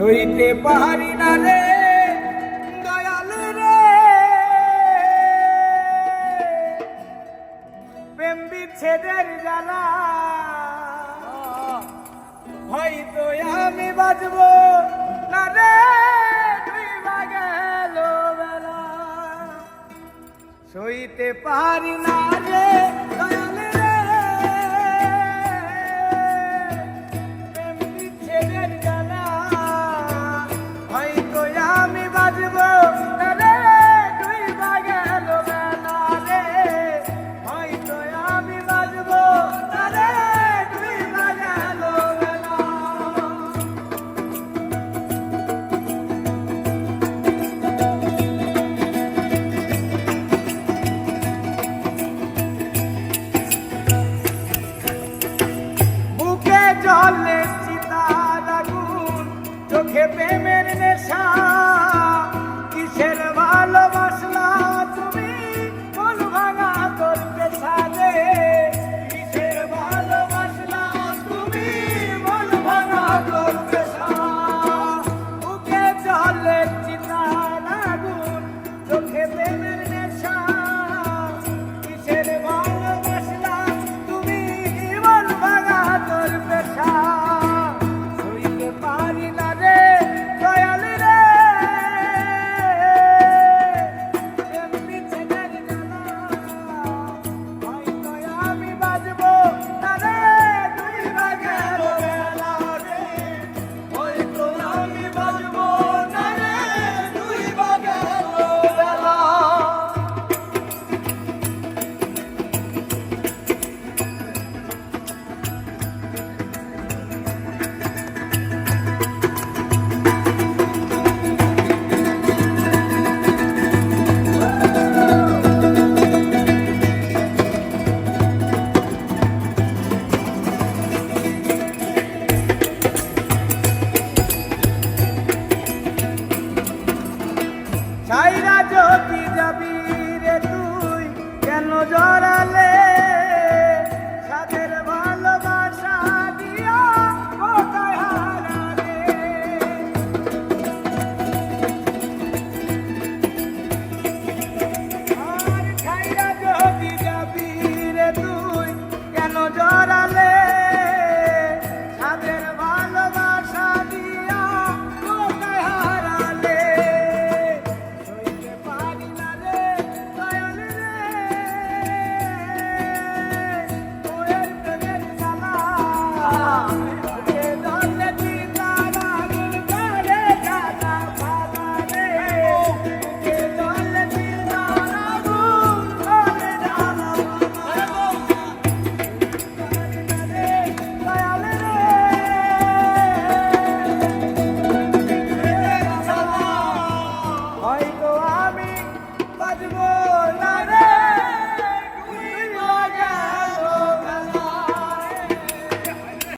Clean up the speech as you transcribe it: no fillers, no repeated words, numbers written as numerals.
সইতে পারি না রে দয়াল রে, প্রেম বিচ্ছেদের জ্বালা, হয়তো আমি বাঁচব না রে, ডুইবা গেল বেলা। সইতে পারি না রে দয়াল রে, প্রেম বিচ্ছেদের জ্বালা, হয়তো আমি বাঁচব না রে, ডুইবা গেল বেলা রে, হয়তো আমি বাঁচব না রে, ডুইবা গেল বেলা। বুকে জ্বলে চিতার আগুন, চোখে প্রেমের নেশা, কিসের ভালোবাসা